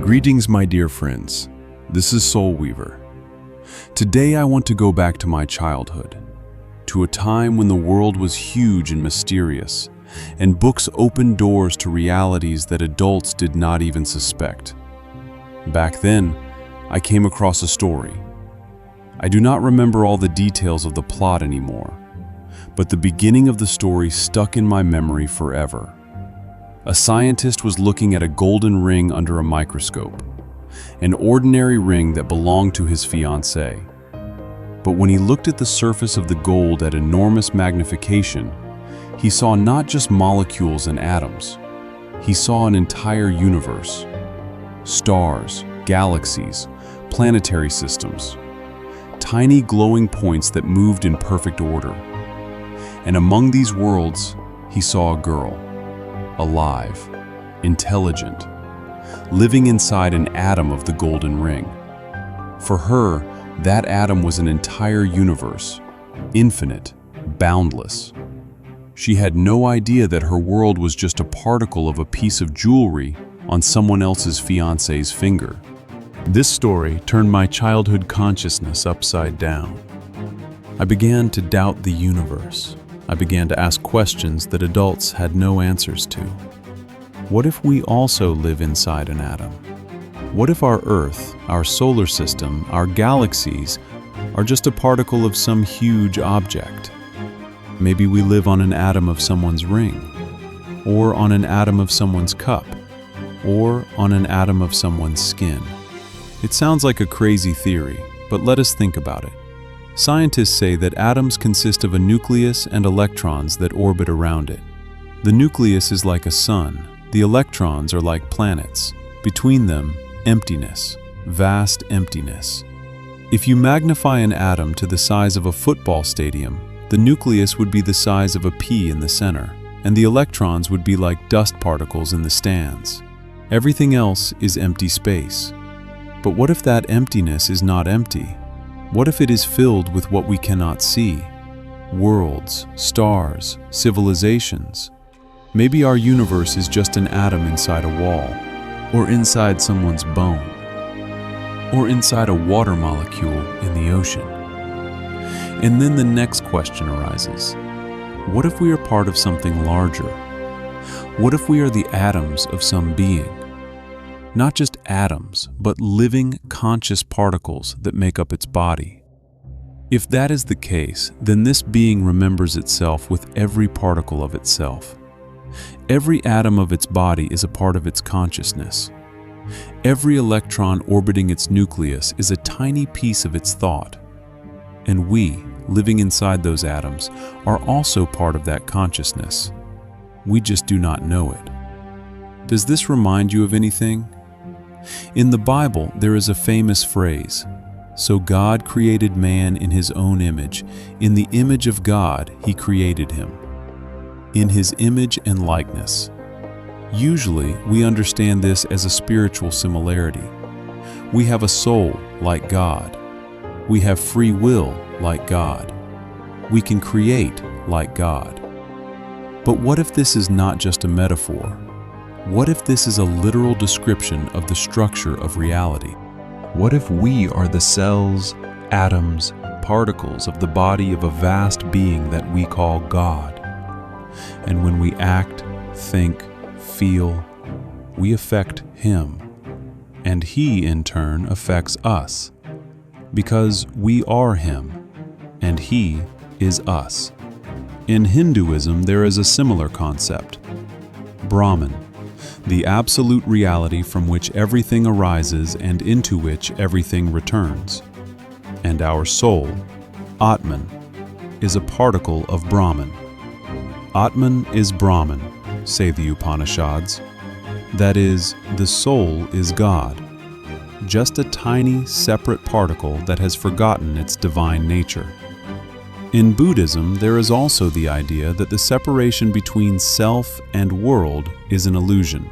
Greetings, my dear friends. This is SoulWeaver. Today I want to go back to my childhood, to a time when the world was huge and mysterious, and books opened doors to realities that adults did not even suspect. Back then, I came across a story. I do not remember all the details of the plot anymore, but the beginning of the story stuck in my memory forever. A scientist was looking at a golden ring under a microscope, an ordinary ring that belonged to his fiancée. But when he looked at the surface of the gold at enormous magnification, he saw not just molecules and atoms. He saw an entire universe. Stars, galaxies, planetary systems. Tiny glowing points that moved in perfect order. And among these worlds, he saw a girl. Alive, intelligent, living inside an atom of the golden ring. For her, that atom was an entire universe, infinite, boundless. She had no idea that her world was just a particle of a piece of jewelry on someone else's fiancé's finger. This story turned my childhood consciousness upside down. I began to doubt the universe. I began to ask questions that adults had no answers to. What if we also live inside an atom? What if our Earth, our solar system, our galaxies are just a particle of some huge object? Maybe we live on an atom of someone's ring, or on an atom of someone's cup, or on an atom of someone's skin. It sounds like a crazy theory, but let us think about it. Scientists say that atoms consist of a nucleus and electrons that orbit around it. The nucleus is like a sun. The electrons are like planets. Between them, emptiness, vast emptiness. If you magnify an atom to the size of a football stadium, the nucleus would be the size of a pea in the center, and the electrons would be like dust particles in the stands. Everything else is empty space. But what if that emptiness is not empty? What if it is filled with what we cannot see? Worlds, stars, civilizations. Maybe our universe is just an atom inside a wall, or inside someone's bone, or inside a water molecule in the ocean. And then the next question arises. What if we are part of something larger? What if we are the atoms of some being? Not just atoms, but living, conscious particles that make up its body. If that is the case, then this being remembers itself with every particle of itself. Every atom of its body is a part of its consciousness. Every electron orbiting its nucleus is a tiny piece of its thought. And we, living inside those atoms, are also part of that consciousness. We just do not know it. Does this remind you of anything? In the Bible, there is a famous phrase, "So God created man in his own image. In the image of God, he created him." In his image and likeness. Usually, we understand this as a spiritual similarity. We have a soul like God. We have free will like God. We can create like God. But what if this is not just a metaphor? What if this is a literal description of the structure of reality? What if we are the cells, atoms, particles of the body of a vast being that we call God? And when we act, think, feel, we affect Him. And He, in turn, affects us. Because we are Him, and He is us. In Hinduism, there is a similar concept. Brahman, the absolute reality from which everything arises and into which everything returns. And our soul, Atman, is a particle of Brahman. Atman is Brahman, say the Upanishads. That is, the soul is God, just a tiny, separate particle that has forgotten its divine nature. In Buddhism, there is also the idea that the separation between self and world is an illusion.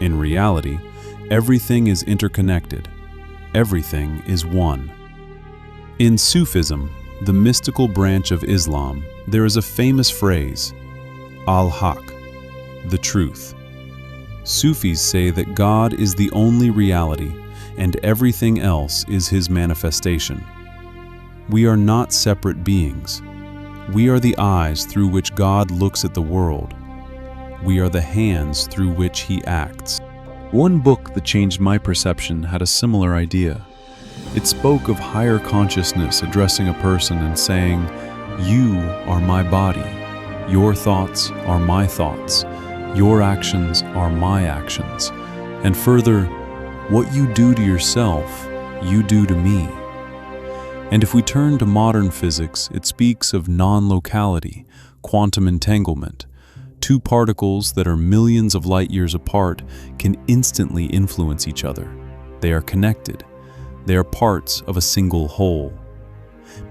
In reality, everything is interconnected. Everything is one. In Sufism, the mystical branch of Islam, there is a famous phrase, Al-Haq, the truth. Sufis say that God is the only reality and everything else is His manifestation. We are not separate beings. We are the eyes through which God looks at the world. We are the hands through which He acts. One book that changed my perception had a similar idea. It spoke of higher consciousness addressing a person and saying, "You are my body. Your thoughts are my thoughts. Your actions are my actions." And further, what you do to yourself, you do to me. And if we turn to modern physics, it speaks of non-locality, quantum entanglement. Two particles that are millions of light years apart can instantly influence each other. They are connected. They are parts of a single whole.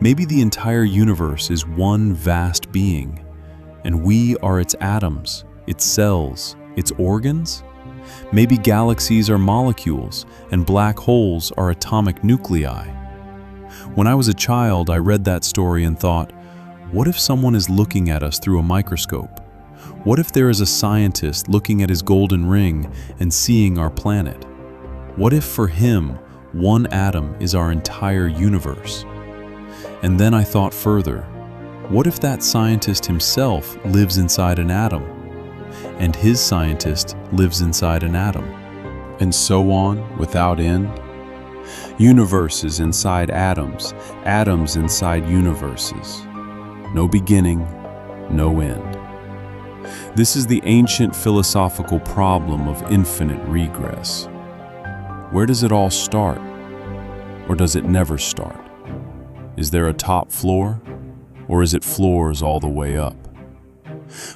Maybe the entire universe is one vast being, and we are its atoms, its cells, its organs? Maybe galaxies are molecules, and black holes are atomic nuclei. When I was a child, I read that story and thought, what if someone is looking at us through a microscope? What if there is a scientist looking at his golden ring and seeing our planet? What if for him, one atom is our entire universe? And then I thought further, what if that scientist himself lives inside an atom, and his scientist lives inside an atom, and so on without end? Universes inside atoms, atoms inside universes. No beginning, no end. This is the ancient philosophical problem of infinite regress. Where does it all start? Or does it never start? Is there a top floor? Or is it floors all the way up?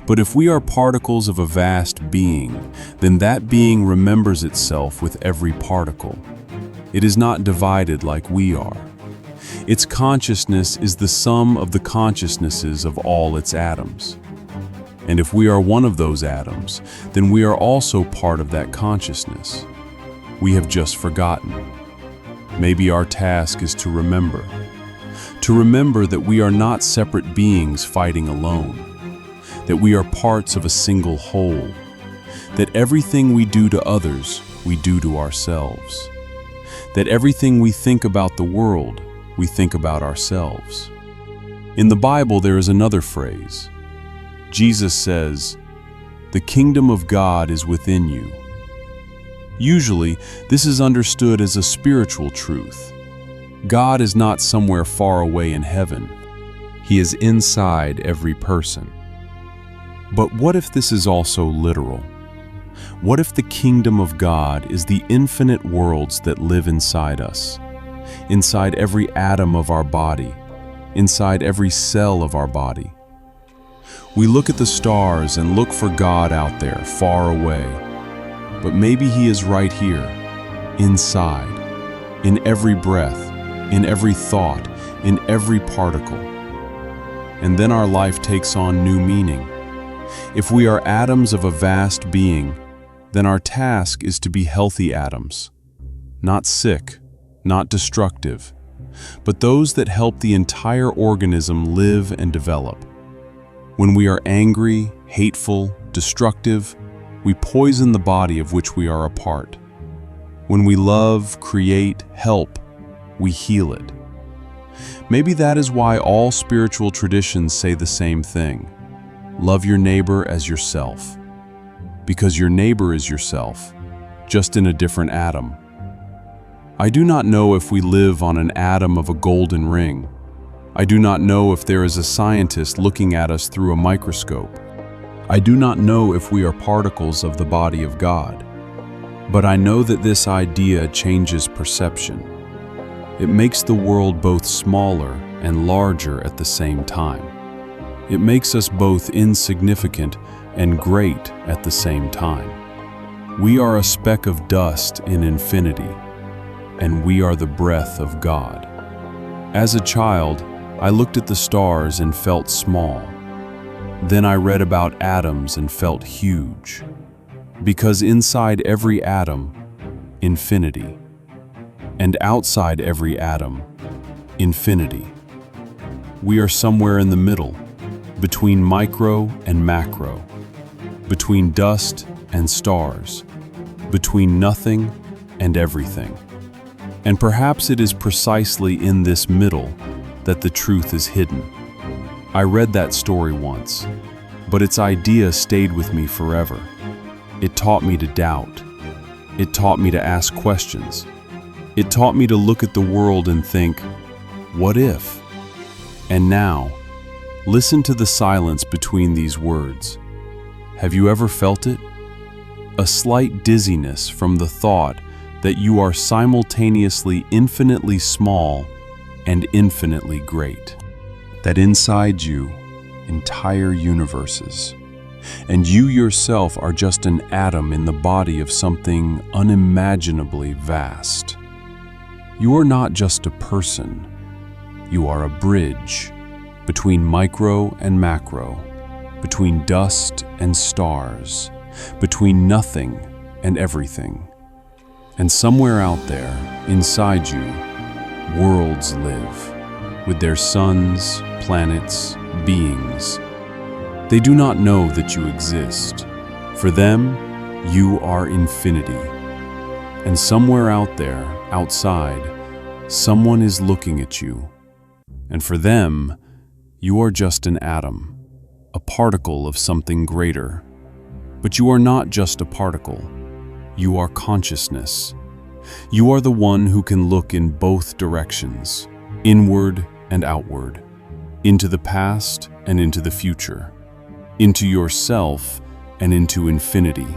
But if we are particles of a vast being, then that being remembers itself with every particle. It is not divided like we are. Its consciousness is the sum of the consciousnesses of all its atoms. And if we are one of those atoms, then we are also part of that consciousness. We have just forgotten. Maybe our task is to remember that we are not separate beings fighting alone, that we are parts of a single whole, that everything we do to others, we do to ourselves, that everything we think about the world, we think about ourselves. In the Bible, there is another phrase. Jesus says, "The kingdom of God is within you." Usually, this is understood as a spiritual truth. God is not somewhere far away in heaven. He is inside every person. But what if this is also literal? What if the kingdom of God is the infinite worlds that live inside us, inside every atom of our body, inside every cell of our body? We look at the stars and look for God out there, far away. But maybe He is right here, inside, in every breath, in every thought, in every particle. And then our life takes on new meaning. If we are atoms of a vast being, then our task is to be healthy atoms, not sick, not destructive, but those that help the entire organism live and develop. When we are angry, hateful, destructive, we poison the body of which we are a part. When we love, create, help, we heal it. Maybe that is why all spiritual traditions say the same thing. Love your neighbor as yourself. Because your neighbor is yourself, just in a different atom. I do not know if we live on an atom of a golden ring. I do not know if there is a scientist looking at us through a microscope. I do not know if we are particles of the body of God. But I know that this idea changes perception. It makes the world both smaller and larger at the same time. It makes us both insignificant and great at the same time. We are a speck of dust in infinity, and we are the breath of God. As a child, I looked at the stars and felt small. Then I read about atoms and felt huge. Because inside every atom, infinity. And outside every atom, infinity. We are somewhere in the middle, between micro and macro, between dust and stars, between nothing and everything. And perhaps it is precisely in this middle that the truth is hidden. I read that story once, but its idea stayed with me forever. It taught me to doubt. It taught me to ask questions. It taught me to look at the world and think, what if? And now, listen to the silence between these words. Have you ever felt it? A slight dizziness from the thought that you are simultaneously infinitely small and infinitely great. That inside you, entire universes, and you yourself are just an atom in the body of something unimaginably vast. You are not just a person. You are a bridge between micro and macro, between dust and stars, between nothing and everything. And somewhere out there, inside you, worlds live, with their suns, planets, beings. They do not know that you exist. For them, you are infinity. And somewhere out there, outside, someone is looking at you. And for them, you are just an atom, a particle of something greater. But you are not just a particle. You are consciousness. You are the one who can look in both directions, inward and outward, into the past and into the future, into yourself and into infinity.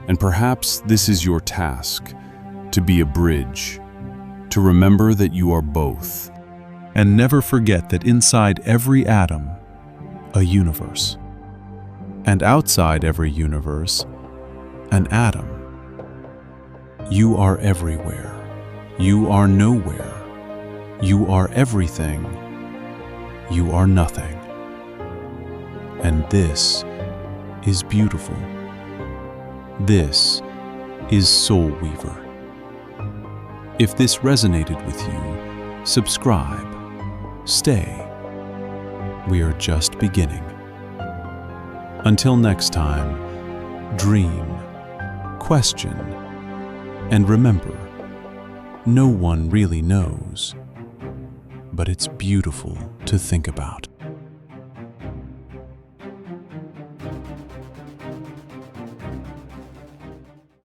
And perhaps this is your task, to be a bridge, to remember that you are both. And never forget that inside every atom, a universe. And outside every universe, an atom. You are everywhere. You are nowhere. You are everything. You are nothing. And this is beautiful. This is SoulWeaver. If this resonated with you, subscribe. Stay. We are just beginning. Until next time, dream, question, and remember, no one really knows, but it's beautiful to think about.